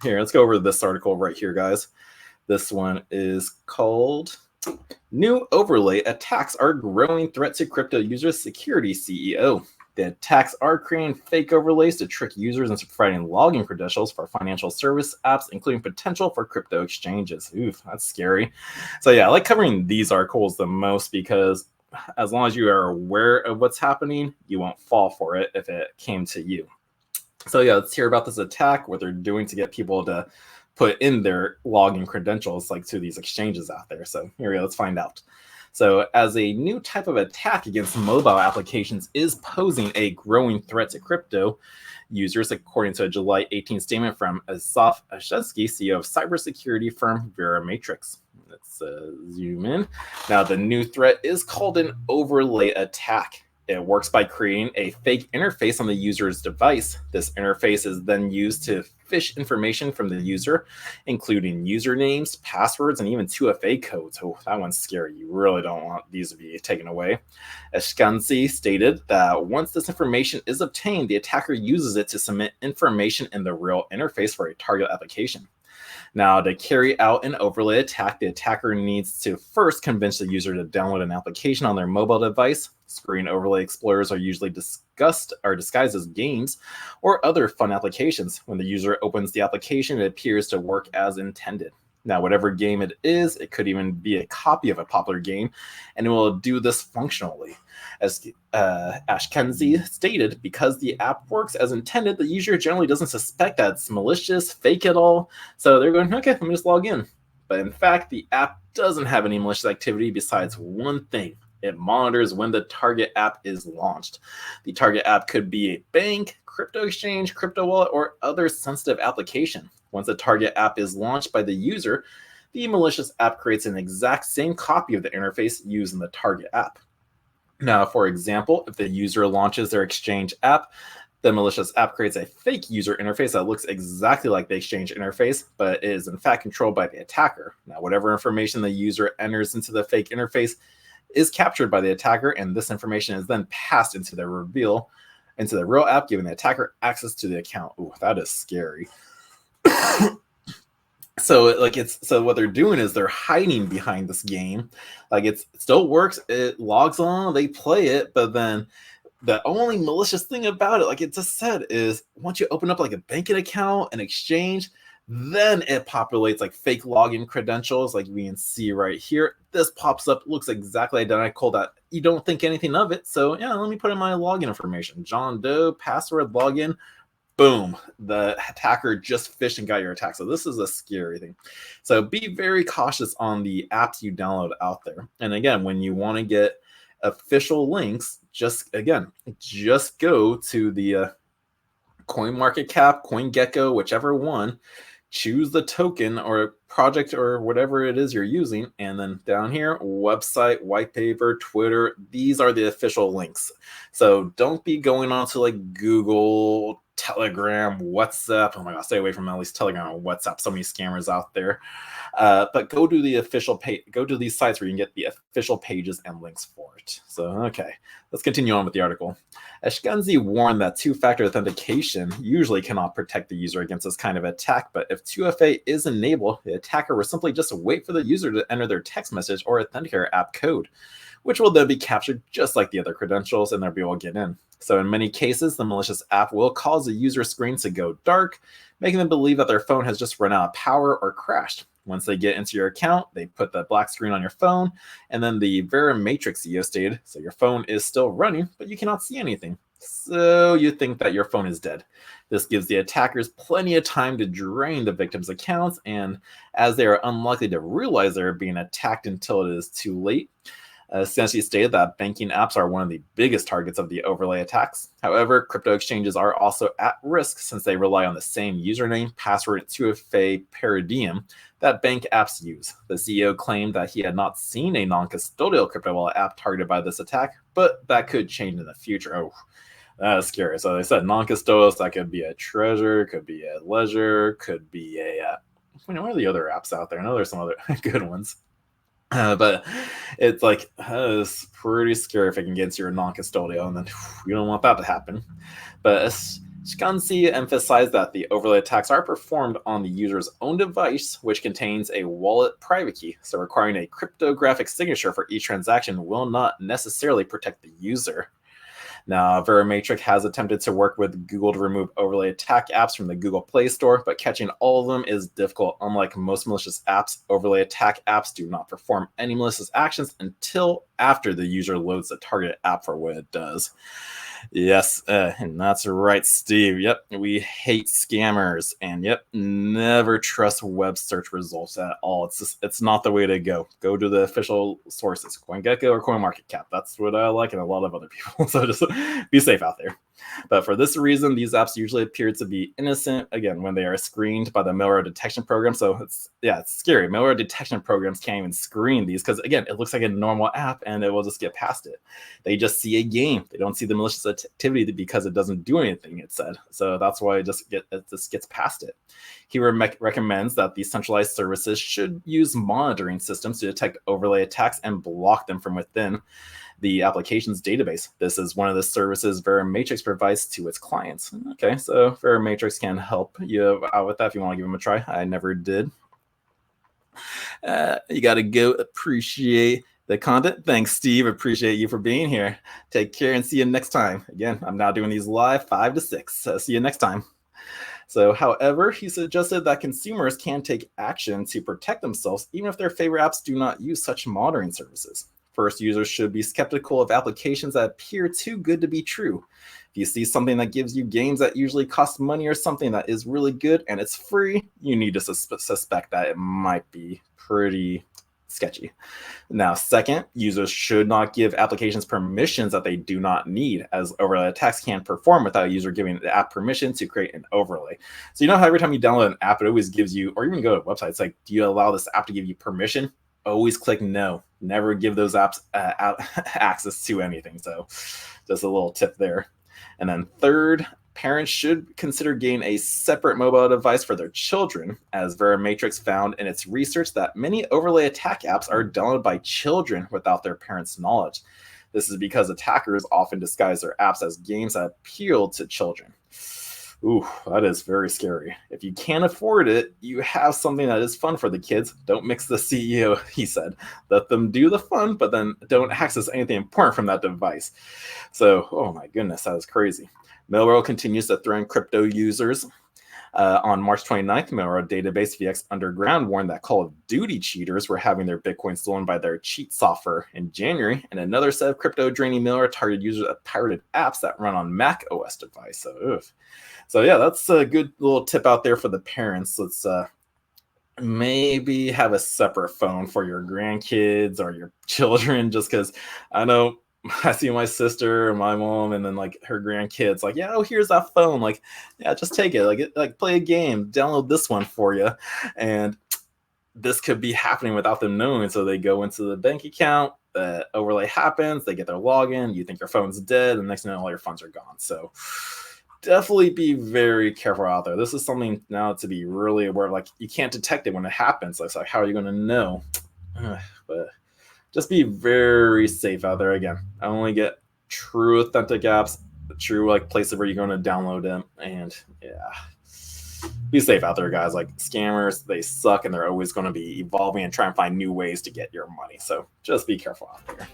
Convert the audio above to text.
Here, let's go over this article right here, guys. This one is called New Overlay Attacks Are Growing Threat to Crypto Users Security CEO. The attacks are creating fake overlays to trick users into providing login credentials for financial service apps, including potential for crypto exchanges. Oof, that's scary. So yeah, I like covering these articles the most because as long as you are aware of what's happening, you won't fall for it if it came to you. So yeah, let's hear about this attack, what they're doing to get people to put in their login credentials like to these exchanges out there. So here we go, let's find out. So as a new type of attack against mobile applications is posing a growing threat to crypto users, according to a July 18th statement from Asaf Ashensky, CEO of cybersecurity firm Verimatrix. Let's zoom in. Now, the new threat is called an overlay attack. It works by creating a fake interface on the user's device. This interface is then used to phish information from the user, including usernames, passwords, and even 2FA codes. Oh, that one's scary. You really don't want these to be taken away. Ashkenazi stated that once this information is obtained, the attacker uses it to submit information in the real interface for a target application. Now, to carry out an overlay attack, the attacker needs to first convince the user to download an application on their mobile device. Screen overlay explorers are usually disguised as games or other fun applications. When the user opens the application, it appears to work as intended. Now, whatever game it is, it could even be a copy of a popular game, and it will do this functionally. As Ashkenazi stated, because the app works as intended, the user generally doesn't suspect that it's malicious, fake at all. So they're going, okay, let me just log in. But in fact, the app doesn't have any malicious activity besides one thing. It monitors when the target app is launched. The target app could be a bank, crypto exchange, crypto wallet, or other sensitive application. Once the target app is launched by the user, the malicious app creates an exact same copy of the interface used in the target app. Now, for example, if the user launches their exchange app, the malicious app creates a fake user interface that looks exactly like the exchange interface, but is in fact controlled by the attacker. Now, whatever information the user enters into the fake interface is captured by the attacker, and this information is then passed into the real app, giving the attacker access to the account. Ooh, that is scary. So what they're doing is they're hiding behind this game. Like it still works, it logs on, they play it, but then the only malicious thing about it, like it just said, is once you open up like a banking account, an exchange, then it populates like fake login credentials, like we can see right here. This pops up, looks exactly identical, that you don't think anything of it. So yeah, let me put in my login information. John Doe, password, login. Boom, the attacker just phished and got your attack. So this is a scary thing. So be very cautious on the apps you download out there. And again, when you want to get official links, just go to the CoinMarketCap, CoinGecko, whichever one, choose the token or project or whatever it is you're using, and then down here, website, white paper, Twitter, these are the official links. So don't be going on to like Google, Telegram, WhatsApp. Oh my God, stay away from at least Telegram and WhatsApp. So many scammers out there. But go to the official page. Go to these sites where you can get the official pages and links for it. So okay, let's continue on with the article. Ashkenazi warned that two-factor authentication usually cannot protect the user against this kind of attack, but if 2FA is enabled, the attacker will simply just wait for the user to enter their text message or authenticator app code, which will then be captured just like the other credentials, and they'll be able to get in. So in many cases, the malicious app will cause the user screen to go dark, making them believe that their phone has just run out of power or crashed. Once they get into your account, they put the black screen on your phone, and then the Verimatrix CEO stated, so your phone is still running, but you cannot see anything. So you think that your phone is dead. This gives the attackers plenty of time to drain the victim's accounts, and as they are unlikely to realize they're being attacked until it is too late, Essentially stated that banking apps are one of the biggest targets of the overlay attacks. However, crypto exchanges are also at risk since they rely on the same username, password, and 2FA paradigm that bank apps use. The CEO claimed that he had not seen a non-custodial crypto wallet app targeted by this attack, but that could change in the future. Oh, that is scary. So they said non-custodial, so that could be a Trezor, could be a Ledger, could be a what are the other apps out there? I know there's some other good ones. But it's like, it's pretty scary if it can get into your non-custodial, and then you don't want that to happen. But Skansi emphasized that the overlay attacks are performed on the user's own device, which contains a wallet private key, so requiring a cryptographic signature for each transaction will not necessarily protect the user. Now, Verimatrix has attempted to work with Google to remove overlay attack apps from the Google Play Store, but catching all of them is difficult. Unlike most malicious apps, overlay attack apps do not perform any malicious actions until after the user loads the targeted app for what it does. Yes, and that's right, Steve. Yep, we hate scammers, and yep, never trust web search results at all. It's not the way to go. Go to the official sources, CoinGecko or CoinMarketCap. That's what I like, and a lot of other people. So just be safe out there. But for this reason, these apps usually appear to be innocent, again, when they are screened by the malware detection program. So it's scary. Malware detection programs can't even screen these because, again, it looks like a normal app and it will just get past it. They just see a game. They don't see the malicious activity because it doesn't do anything, it said. So that's why it just gets past it. He recommends that these centralized services should use monitoring systems to detect overlay attacks and block them from within the application's database. This is one of the services Verimatrix provides to its clients. Okay, so Verimatrix can help you out with that if you want to give them a try. I never did. You got to go appreciate the content. Thanks, Steve. Appreciate you for being here. Take care and see you next time. Again, I'm now doing these live 5 to 6. See you next time. So, however, he suggested that consumers can take action to protect themselves even if their favorite apps do not use such monitoring services. First, users should be skeptical of applications that appear too good to be true. If you see something that gives you games that usually cost money or something that is really good and it's free, you need to suspect that it might be pretty sketchy. Now, second, users should not give applications permissions that they do not need, as overlay attacks can perform without a user giving the app permission to create an overlay. So you know how every time you download an app, it always gives you, or even go to a website, it's like, do you allow this app to give you permission? Always click no. Never give those apps access to anything. So just a little tip there. And then third, parents should consider getting a separate mobile device for their children, as Verimatrix found in its research that many overlay attack apps are downloaded by children without their parents' knowledge. This is because attackers often disguise their apps as games that appeal to children. Ooh, that is very scary. If you can't afford it, you have something that is fun for the kids. Don't mix the CEO, he said. Let them do the fun, but then don't access anything important from that device. So, oh my goodness, that is crazy. Malware continues to threaten crypto users. On March 29th, malware database VX Underground warned that Call of Duty cheaters were having their Bitcoin stolen by their cheat software in January, and another set of crypto-draining malware targeted users of pirated apps that run on Mac OS device. So yeah, that's a good little tip out there for the parents. Let's maybe have a separate phone for your grandkids or your children, just because I know I see my sister and my mom and then like her grandkids like, yeah, oh, here's that phone. Like, yeah, just take it. Like play a game, download this one for you. And this could be happening without them knowing. So they go into the bank account, overlay happens, they get their login, you think your phone's dead, and next thing you know, all your funds are gone. So definitely be very careful out there. This is something now to be really aware of. Like, you can't detect it when it happens. Like, how are you going to know? But just be very safe out there. Again, I only get true authentic apps, true like places where you're going to download them, and yeah, be safe out there, guys. Like, scammers, they suck, and they're always going to be evolving and trying to find new ways to get your money. So just be careful out there.